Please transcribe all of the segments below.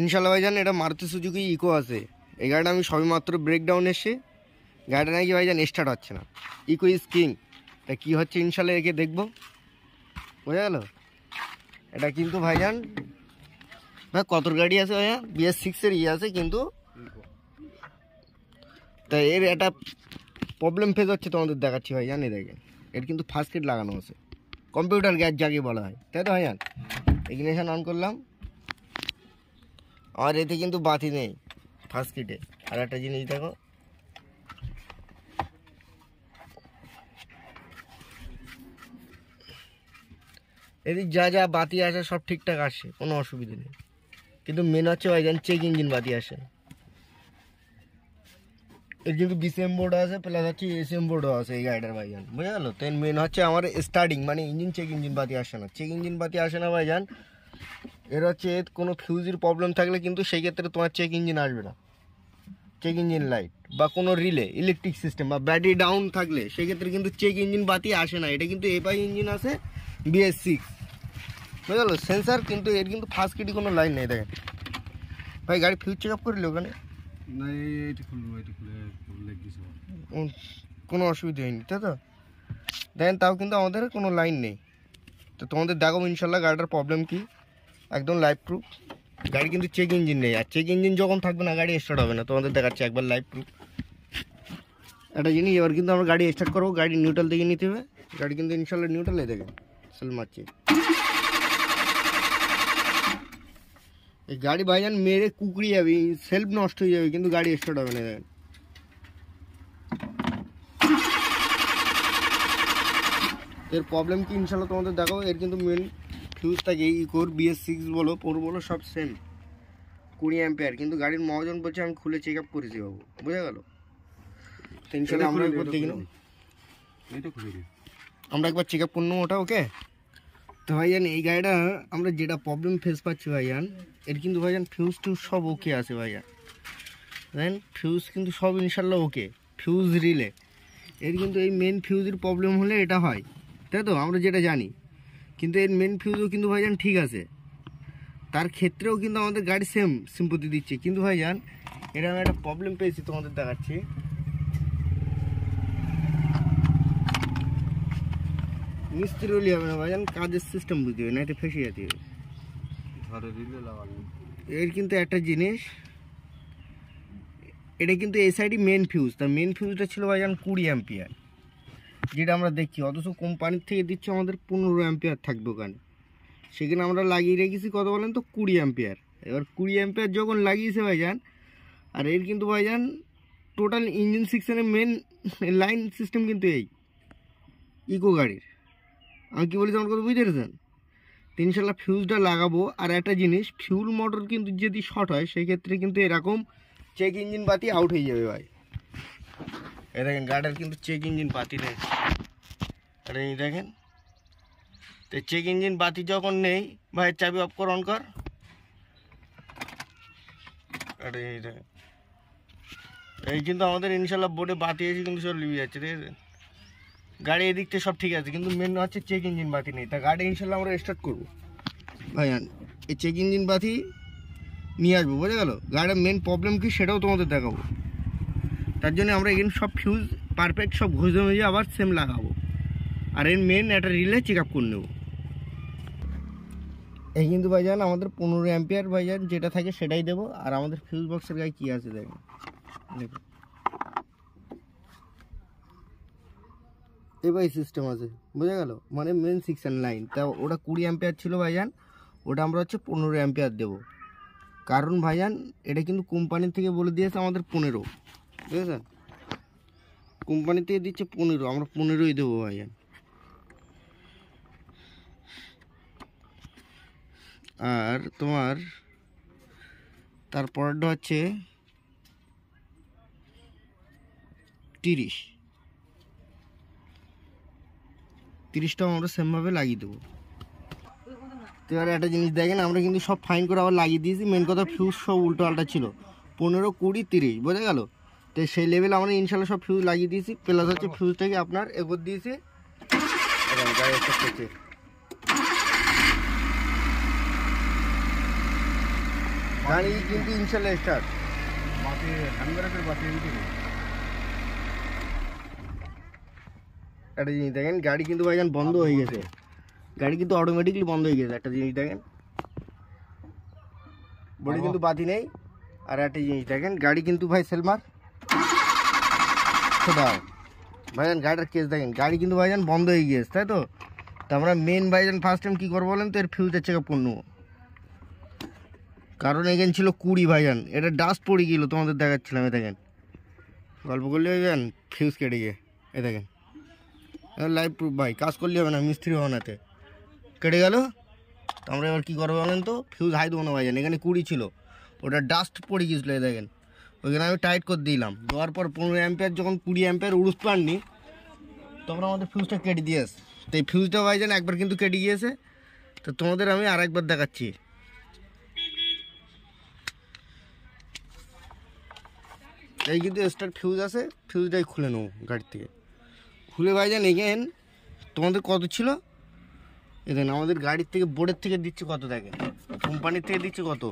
ইনশাল্লাহ ভাইজান এটা মারুতি সুজুকি ইকো আছে। এই গাড়িটা আমি সবে মাত্র ব্রেকডাউন এসে গাড়িটা নাকি ভাইজান স্টার্ট হচ্ছে না। Eco is king. তা কী হচ্ছে ইনশাল্লাহ একে দেখবো, বোঝা গেল। এটা কিন্তু ভাইজান ভাই কত গাড়ি আছে ভাইয়া, BS6-এর আছে কিন্তু, তা এর একটা প্রবলেম ফেস হচ্ছে তোমাদের দেখাচ্ছি ভাইজান। এই দেখেন এর কিন্তু ফার্স্ট কিট লাগানো আছে, কম্পিউটার গ্যাস যাকে বলা হয়, তাই তো ভাইজান। ইগনিশন অন করলাম, আর এতে কিন্তু বাতি নেই ফার্স্ট কিটে। আর একটা জিনিস দেখো, এদিক যা যা বাতি আসে সব ঠিকঠাক আসে, কোনো অসুবিধা নেই। কিন্তু মেন হচ্ছে ভাইজান চেক ইঞ্জিন বাতি আসে। এর কিন্তু BCM বোর্ড আছে, প্লাস হচ্ছে ACM বোর্ডও আছে এই গাড়িটার ভাইজান, বুঝা গেল। তো মেন হচ্ছে আমার স্টার্টিং মানে ইঞ্জিন চেক ইঞ্জিন বাতি আসে না, চেক ইঞ্জিন বাতি আসে না ভাইজান। এর হচ্ছে কোনো ফিউজের প্রবলেম থাকলে কিন্তু সেই ক্ষেত্রে তোমার চেক ইঞ্জিন আসবে না, চেক ইঞ্জিন লাইট বা কোনো রিলে ইলেকট্রিক সিস্টেম বা ব্যাটারি ডাউন থাকলে সেক্ষেত্রে কিন্তু চেক ইঞ্জিন বাতি আসে না। এটা কিন্তু এফআই ইঞ্জিন আছে BS6, বুঝা গেল সেন্সার, কিন্তু এর কিন্তু ফার্স্ট কিটে কোনো লাইন নেই। দেখেন ভাই গাড়ি ফিউজ চেক আপ করলে ওখানে কোনো অসুবিধা হয়নি, তাই তো। দেখেন তাও কিন্তু আমাদের কোনো লাইন নেই। তো তোমাদের দেখাবো ইনশাল্লাহ গাড়িটার প্রবলেম কি, একদম লাইভ প্রুফ। গাড়ি কিন্তু চেক ইঞ্জিন নেই, আর চেক ইঞ্জিন যখন থাকবে না গাড়ি স্টার্ট হবে না। তোমাদের দেখাচ্ছে একবার লাইভ প্রুফ একটা জিনিস। এবার কিন্তু আমরা গাড়ি স্টার্ট করবো, গাড়ি নিউট্রাল দিকে নিতে হবে। গাড়ি কিন্তু ইনশাল্লাহ নিউট্রালে দেখেন সেল মারছে। এই গাড়ি ভাইজান মেরে কুকড়ি যাবে, সেলফ নষ্ট হয়ে যাবে, কিন্তু গাড়ি স্টার্ট হবে না। দেখেন এর প্রবলেম কি ইনশাল্লাহ তোমাদের দেখাবো। এর কিন্তু মেন ফিউজ থাকে ইকোর BS6 বলো 4 বলো সব সেম 20 অ্যাম্পিয়ার, কিন্তু গাড়ির মহাজন বলছে আমি খুলে চেক আপ করেছি বাবু, বোঝা গেল। তো ইনশাল্লাহ আমরা একবার দেখে নেব, আমরা একবার চেক আপ করে নেবো ওটা, ওকে। তো ভাইজান এই গাড়িটা আমরা যেটা প্রবলেম ফেস পাচ্ছি ভাইজান, এর কিন্তু ভাইজান ফিউজ টিউজ সব ওকে আছে ভাইজান। দেখেন ফিউজ কিন্তু সব ইনশাল্লাহ ওকে, ফিউজ রিলে। এর কিন্তু এই মেন ফিউজের প্রবলেম হলে এটা হয়, তাই তো আমরা যেটা জানি। কিন্তু এর মেন ফিউজও কিন্তু ভাইজান ঠিক আছে, তার ক্ষেত্রেও কিন্তু আমাদের গাড়ি সেম সিম্পতি দিচ্ছে। কিন্তু ভাইজান এটা আমি একটা প্রবলেম পেয়েছি, তোমাদের দেখাচ্ছি। মিস্ত্রি হলে হবে না ভাইজান, কাজের সিস্টেম বুঝতে হবে না, এটা ফেসে যেতে হবে। এর কিন্তু একটা জিনিস, এটা কিন্তু এই সাইডই মেন ফিউজ, তার মেন ফিউজটা ছিল ভাইজান 20 অ্যাম্পিয়ার, যেটা আমরা দেখছি। অথচ কোম্পানির থেকে দিচ্ছে আমাদের 15 অ্যাম্পিয়ার থাকবে ওখানে, সেখানে আমরা লাগিয়ে রেখেছি কত বলেন তো 20 অ্যাম্পিয়ার। এবার 20 অ্যাম্পিয়ার যখন লাগিয়েছে ভাইজান, আর এর কিন্তু ভাইজান টোটাল ইঞ্জিন সেকশনের মেন লাইন সিস্টেম কিন্তু এই ইকো গাড়ির। আমি কী বলি তোমার কথা বুঝতে পেরেছেন। তো ইনশাল্লাহ ফিউজটা লাগাবো। আর একটা জিনিস, ফিউল মোটর কিন্তু যদি শর্ট হয় সেই ক্ষেত্রে কিন্তু এরকম চেক ইঞ্জিন বাতি আউট হয়ে যাবে ভাই। এ দেখেন গাড়ির কিন্তু চেক ইঞ্জিন বাতি নেই, এটা এই দেখেন। তো চেক ইঞ্জিন বাতি যখন নেই ভাই, চাবি অফ কর, অন কর। এটা এই দেখেন, এই কিন্তু আমাদের ইনশাল্লাহ বোর্ডে বাতি এসে কিন্তু সব লিভে যাচ্ছে, ঠিক আছে। গাড়ি এদিক থেকে সব ঠিক আছে, কিন্তু মেন হচ্ছে চেক ইঞ্জিন বাতি নেই। তা গাড়ি ইনশাল্লাহ আমরা স্টার্ট করবো ভাইয়ান, এই চেক ইঞ্জিন বাতি নিয়ে আসবো, বোঝা গেল। গাড়ির মেন প্রবলেম কি সেটাও তোমাদের দেখাবো। তার জন্য আমরা এখানে সব ফিউজ পারফেক্ট সব ঘষে মেজে আবার সেম লাগাবো। আর এর মেন একটা রিলে চেক আপ করে নেবো। এই কিন্তু ভাইজান আমাদের 15 অ্যাম্পিয়ার ভাইজান যেটা থাকে সেটাই দেবো। আর আমাদের ফিউজ বক্সের গায়ে কী আছে দেখুন, দেখুন এবার সিস্টেম আছে, বোঝা গেল। মানে মেন সেকশন লাইন, তা ওটা 20 অ্যাম্পিয়ার ছিল ভাইজান, ওটা আমরা হচ্ছে 15 অ্যাম্পিয়ার দেবো। কারণ ভাইজান এটা কিন্তু কোম্পানির থেকে বলে দিয়েছে আমাদের 15, বুঝেছেন। কোম্পানি থেকে দিচ্ছে 15, আমরা 15ই দেবো ভাইজান। আর তোমার তারপরটা হচ্ছে 30টাও আমরা সেমভাবে লাগিয়ে দেবো। তো এবার একটা জিনিস দেখেন, আমরা কিন্তু সব ফাইন করে আবার লাগিয়ে দিয়েছি। মেন কথা ফিউজ সব উল্টো আল্টা ছিল, 15, 20, 30, বোঝা গেল। তো সেই লেভেল আমরা ইনশাল্লাহ সব ফিউজ লাগিয়ে দিয়েছি। প্লাস হচ্ছে ফিউজটাকে আপনার এগোর দিয়েছি, গাড়ি স্টার্ট করছে। গাড়ি কিন্তু ইনশাল্লাহ স্টার্ট। একটা জিনিস দেখেন, গাড়ি কিন্তু ভাইজান বন্ধ হয়ে গেছে, গাড়ি কিন্তু অটোমেটিকলি বন্ধ হয়ে গেছে। একটা জিনিস দেখেন, বডি কিন্তু বাতি নেই। আর একটা জিনিস দেখেন, গাড়ি কিন্তু ভাই সেলমার দাও ভাইজান, গাড়িটার কেস দেখেন, গাড়ি কিন্তু ভাইজান বন্ধ হয়ে গিয়েছে, তাই তো? তো আমরা মেন ভাইজান ফার্স্ট টাইম কী করবো বলেন তো, এর ফিউজের চেক আপ করে নেবো। কারণ এখানে ছিল 20 ভাইজান, এটা ডাস্ট পড়ে গেলো, তোমাদের দেখাচ্ছিলাম। এ দেখেন, গল্প করলে ভাইজান ফিউজ কেটে গিয়ে, এ দেখেন লাইভ প্রুফ ভাই, কাজ করলে হবে না, মিস্ত্রি হবে নাতে, কেটে গেল। তো আমরা এবার কী করবো বলেন তো, ফিউজ হাই দেবো না ভাইজান, এখানে 20 ছিল, ওটা ডাস্ট পড়ে গিয়েছিলো। এই দেখেন, ওইখানে আমি টাইট করে দিলাম, দেওয়ার পর 15 অ্যাম্পিয়ার যখন 20 অ্যাম্পিয়ার উড়ুস পাননি, তখন আমাদের ফিউজটা কেটে দিয়েছে। তো এই ফিউজটা ভাইজান একবার কিন্তু কেটে গিয়েছে। তো তোমাদের আমি আরেকবার দেখাচ্ছি। এই কিন্তু স্টার্ট ফিউজ আছে, ফিউজটাই খুলে নেবো গাড়ি থেকে, খুলে ভাইজান এগেন তোমাদের কত ছিল এ দেখেন, আমাদের গাড়ির থেকে বোর্ডের থেকে দিচ্ছে কত, দেখেন কোম্পানির থেকে দিচ্ছে কত,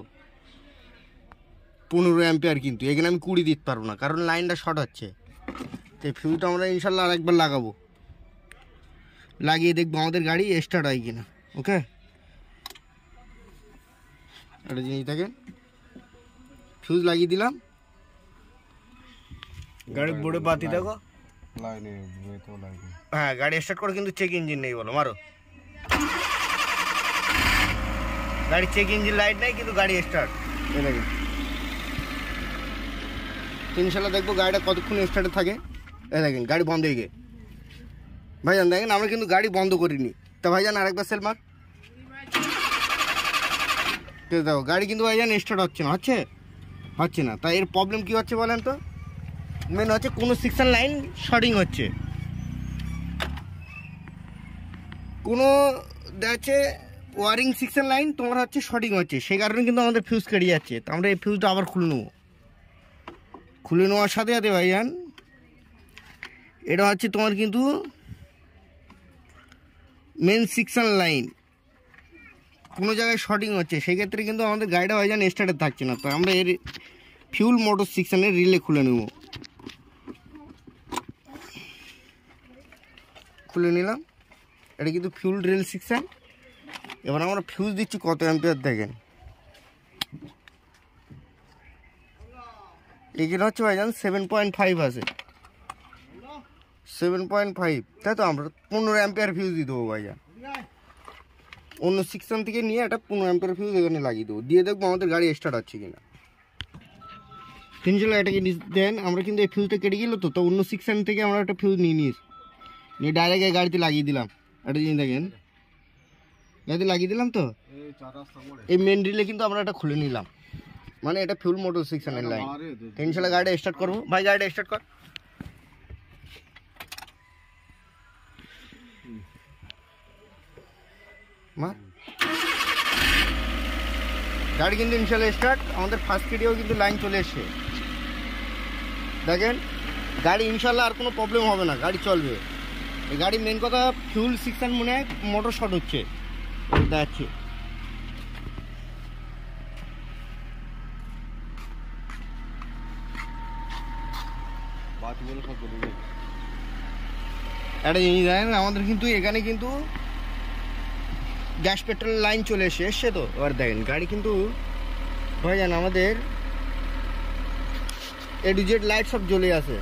15 অ্যাম্পিয়ার। কিন্তু এখানে আমি 20 দিতে পারবো না, কারণ লাইনটা শর্ট হচ্ছে। তো এই ফিউজটা আমরা ইনশাল্লাহ আরেকবার লাগাবো, লাগিয়ে দেখবো আমাদের গাড়ি স্টার্ট হয় কিনা। ওকে, একটা জিনিস দেখেন, ফিউজ লাগিয়ে দিলাম, গাড়ির বোর্ডে বাতি দেখো, হ্যাঁ গাড়ি স্টার্ট করে, কিন্তু চেক ইঞ্জিন নেই, বলো মারো। গাড়ি চেক ইঞ্জিন লাইট নেই, কিন্তু গাড়ি স্টার্ট। এই দেখেন, ইনশাল্লাহ দেখবো গাড়িটা কতক্ষণ স্টার্টে থাকে। এই দেখেন গাড়ি বন্ধ হয়ে গিয়ে ভাইজান, দেখেন আমরা কিন্তু গাড়ি বন্ধ করিনি। তা ভাইজান আরেকবার সেল মার, দেখো গাড়ি কিন্তু ভাইজান স্টার্ট হচ্ছে না, হচ্ছে না। তাই এর প্রবলেম কী হচ্ছে বলেন তো, মেন হচ্ছে কোনো সেকশন লাইন শর্টিং হচ্ছে, কোনো দেখছে ওয়ারিং সেকশন লাইন তোমার হচ্ছে শর্টিং হচ্ছে, সেই কারণে কিন্তু আমাদের ফিউজ কেটে যাচ্ছে। তো আমরা এই ফিউজটা আবার খুলে নেবো, খুলে নেওয়ার সাথে সাথে ভাইজান এটা হচ্ছে তোমার কিন্তু মেন সেকশন লাইন, কোনো জায়গায় শর্টিং হচ্ছে, সেক্ষেত্রে কিন্তু আমাদের গাড়িটা ভাইজান স্টার্টে থাকছে না। তো আমরা এর ফিউল মোটর সেকশনের রিলে খুলে নেব, খুলে নিলাম। এটা কিন্তু ফিউল রিল সেকশন। এবার আমরা ফিউজ দিচ্ছি কত অ্যাম্পিয়ার দেখেন, এখানে হচ্ছে ভাইজান 7.5 আছে, 7.5, তাই তো? আমরা 15 অ্যাম্পিয়ার ফিউজ দিয়ে দেবো ভাইজান, অন্য সেকশন থেকে নিয়ে একটা 15 অ্যাম্পিয়ার ফিউজ এখানে লাগিয়ে দেবো, দিয়ে দেখবো আমাদের গাড়ি স্টার্ট হচ্ছে কিনা। তিনশো এটাকে দেন, আমরা কিন্তু এই ফিউজটা কেটে গেলো, তো অন্য সেকশন থেকে আমরা একটা ফিউজ নিয়ে ডাইরেক্ট এই গাড়িতে লাগিয়ে দিলাম। একটা জিনিস দেখেন, গাড়িতে লাগিয়ে দিলাম, তো এই মেন রিলে কিন্তু আমরা এটা খুলে নিলাম, মানে এটা ফিউল মোটর সেকশনের লাইন। ইনশাল্লাহ গাড়িটা স্টার্ট করবো ভাই, গাড়িটা স্টার্ট কর। গাড়ি কিন্তু ইনশাল্লাহ স্টার্ট, আমাদের ফার্স্ট ভিডিও কিন্তু লাইন চলে এসছে। দেখেন গাড়ি ইনশাল্লাহ আর কোনো প্রবলেম হবে না, গাড়ি চলবে। এই গাড়ি মেন কথা ফিউল সেকশন মনে হয় মোটর শর্ট হচ্ছে, দেখাচ্ছে। একটা জিনিস দেখেন, আমাদের কিন্তু এখানে কিন্তু গ্যাস পেট্রোল লাইন চলে এসছে তো। এবার দেখেন গাড়ি কিন্তু ভাইজান আমাদের এ টু জেড লাইট সব জ্বলে আছে,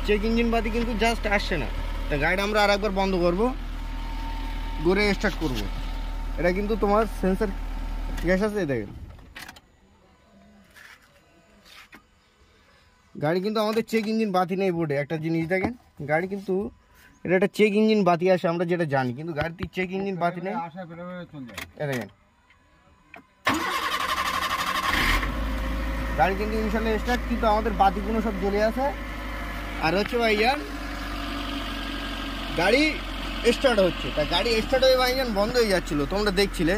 চেক ইঞ্জিন বাতি কিন্তু জাস্ট আসছে না। তা গাড়িটা আমরা আর একবার বন্ধ করবো, ঘুরে স্টার্ট করব। এটা কিন্তু তোমার সেন্সার গ্যাস আছে, দেখেন গাড়ি কিন্তু আমাদের চেক ইঞ্জিন বাতি নেই বোর্ডে। একটা জিনিস দেখেন, গাড়ি কিন্তু এটা একটা চেক ইঞ্জিন বাতি আসে, আমরা যেটা জানি, কিন্তু গাড়িতে চেক ইঞ্জিন বাতি নেই। দেখেন গাড়ি কিন্তু ইনশাল্লাহ স্টার্ট, কিন্তু আমাদের বাতিগুলো সব জ্বলে আছে। আর হচ্ছে ভাইজান গাড়ি স্টার্ট হচ্ছে, তা গাড়ি স্টার্ট হয়ে ভাইজান বন্ধ হয়ে যাচ্ছিলো, তোমরা দেখছিলে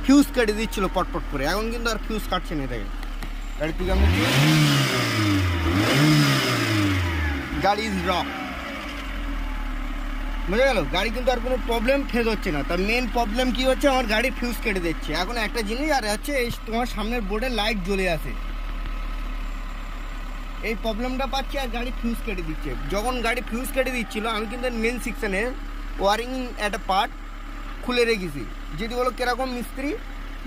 ফিউজ কেটে দিচ্ছিলো পটপট করে। এখন কিন্তু আর ফিউজ কাটছে না। দেখেন গাড়ি থেকে আমরা গাড়ি ইজ রক। বুঝে গেল, গাড়ি কিন্তু আর কোনো প্রবলেম ফেস হচ্ছে না। তার মেন প্রবলেম কি হচ্ছে, আমার গাড়ির ফিউজ কেটে দিচ্ছে। এখন একটা জিনিস আর হচ্ছে, এই তোমার সামনের বোর্ডে লাইট জ্বলে আসে, এই প্রবলেমটা পাচ্ছি, আর গাড়ি ফিউজ কেটে দিচ্ছে। যখন গাড়ি ফিউজ কেটে দিচ্ছিল, আমি কিন্তু মেন সেকশনের ওয়ারিং একটা পার্ট খুলে রেখেছি। যদি বলো কীরকম মিস্ত্রি,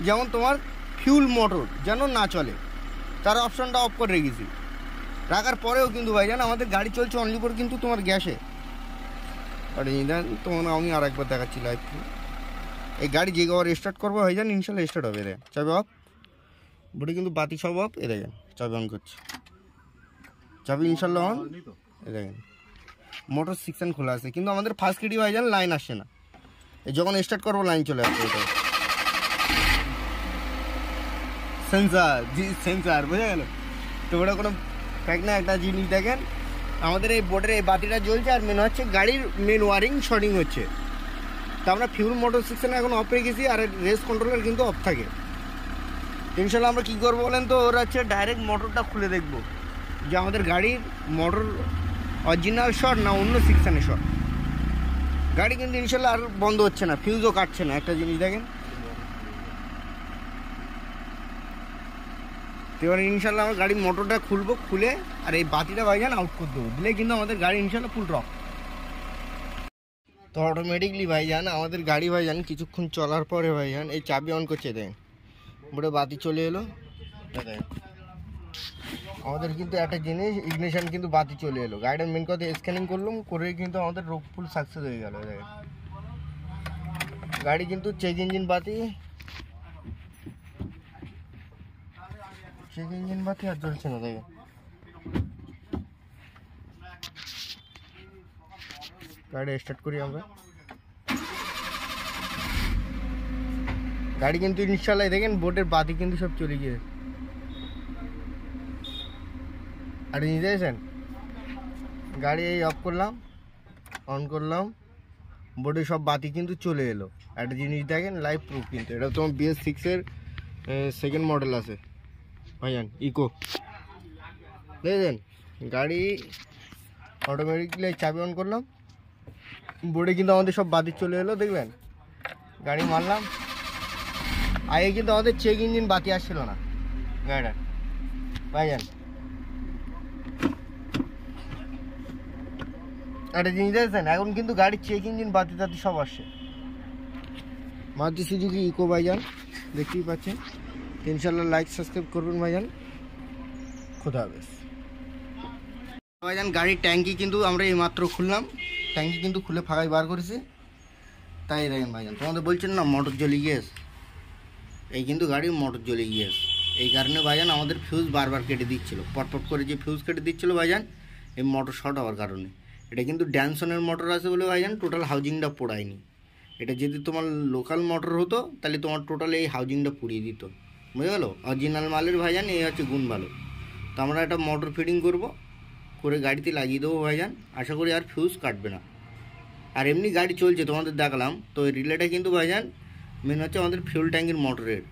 যেমন তোমার ফিউল মোটর যেন না চলে, তার অপশানটা অফ করে রেখেছি। রাখার পরেও কিন্তু ভাইজান আমাদের গাড়ি চলছে অনলি ফর কিন্তু তোমার গ্যাসে। আর তোমার আমি আর একবার দেখাচ্ছি লাইভ। এই গাড়ি যে কবার স্টার্ট করবো ভাইজান ইনশাল্লাহ স্টার্ট হবে। এদের চাবি অফ, বডি কিন্তু বাতি সব অফ। এ দেখেন চাবি অন করছে, চাবি ইনশাল্লাহ অন। এ দেখেন মোটর সেকশন খোলা আছে, কিন্তু আমাদের ফার্স্ট কিটি ভাইজান লাইন আসছে না। যখন স্টার্ট করবো লাইন চলে আসবে। এটা সেন্সার, জি সেন্সার, বোঝা গেল। তো ওটা কোনো ফ্যাক্ট না। একটা জিনিস দেখেন, আমাদের এই বোর্ডের এই বাতিটা জ্বলছে, আর মেন হচ্ছে গাড়ির মেন ওয়ারিং শর্টিং হচ্ছে। তো আমরা ফিউল মোটর সেকশনে এখন অফ রেখেছি, আর রেস কন্ট্রোলার কিন্তু অফ থাকে। ইনশাল্লাহ আমরা কী করবো বলেন তো, ওরা হচ্ছে ডাইরেক্ট মোটরটা খুলে দেখবো যে আমাদের গাড়ির মোটর অরিজিনাল শর্ট না অন্য সেকশানে শর্ট। গাড়ি কিন্তু ইনশাল্লাহ আর বন্ধ হচ্ছে না, ফিউজও কাটছে না। একটা জিনিস দেখেন, তো এবার ইনশাল্লাহ আমার গাড়ির মোটরটা খুলবো, খুলে আর এই বাতিটা ভাইজান আউট করে দেবো, দিলে কিন্তু আমাদের গাড়ি ইনশাল্লাহ ফুল ড্রপ। তো অটোমেটিকলি ভাইজান আমাদের গাড়ি ভাইজান কিছুক্ষণ চলার পরে ভাইজান এই চাবি অন করছে, দেখেন বোর্ডে বাতি চলে এলো। দেখেন আমাদের কিন্তু একটা জিনিস, ইগনিশন কিন্তু বাতি চলে এলো। গাড়িটার মেন কথা স্ক্যানিং করলাম, করে কিন্তু আমাদের রোগ ফুল সাকসেস হয়ে গেল। দেখেন গাড়ি কিন্তু চেক ইঞ্জিন বাতি, চেক ইঞ্জিন বাতি আর জ্বলছে না। দেখেন গাড়ি স্টার্ট করি আমরা। গাড়ি কিন্তু ইনশাল্লাহ দেখেন বোর্ডের বাতি কিন্তু সব চলে গিয়েছে। আর নিয়ে যাইছেন গাড়ি এই অফ করলাম, অন করলাম, বোর্ডে সব বাতি কিন্তু চলে এলো। একটা জিনিস দেখেন লাইভ প্রুফ, কিন্তু এটা তোমার BS6-এর সেকেন্ড মডেল আছে ভাইজান, ইকো। দেখেছেন গাড়ি অটোমেটিকলি চাবি অন করলাম, বোর্ডে কিন্তু আমাদের সব বাতি চলে এলো। দেখলেন গাড়ি মারলাম, আগে কিন্তু আমাদের চেক ইঞ্জিন বাতি আসছিল না গাড়িটা ভাইজান। একটা জিনিস দেখেছেন, এখন কিন্তু গাড়ির চেক ইঞ্জিন বাতি টাতি সব আসছে। মারুতি সুজুকি ইকো ভাইজান, দেখতেই পাচ্ছেন। ইনশাল্লাহ লাইক সাবস্ক্রাইব করবেন ভাইজান। খোদা হাফেজ ভাইজান। গাড়ির ট্যাঙ্কি কিন্তু আমরা এইমাত্র খুললাম, ট্যাঙ্কি কিন্তু খুলে ফাঁকায় বার করেছি। তাই দেখেন ভাইজান, তোমাদের বলছেন না মোটর জ্বলে গিয়েছে, এই কিন্তু গাড়ির মোটর জ্বলে গিয়েছে। এই কারণে ভাইজান আমাদের ফিউজ বারবার কেটে দিচ্ছিলো, পটপট করে যে ফিউজ কেটে দিচ্ছিলো ভাইজান, এই মোটর শর্ট হওয়ার কারণে। এটা কিন্তু ড্যানসনের মোটর আছে বলে ভাইজান টোটাল হাউজিংটা পোড়ায়নি। এটা যদি তোমার লোকাল মোটর হতো তাহলে তোমার টোটাল এই হাউজিংটা পুড়িয়ে দিত, বুঝে গেলো। অরিজিনাল মালের ভাইজান এই হচ্ছে গুণ ভালো। তো আমরা একটা মোটর ফিটিং করব, করে গাড়িতে লাগিয়ে দেবো ভাইজান, আশা করি আর ফিউজ কাটবে না। আর এমনি গাড়ি চলছে তোমাদের দেখালাম। তো এই রিলেটা কিন্তু ভাইজান মেন হচ্ছে আমাদের ফিউল ট্যাঙ্কির মোটরের।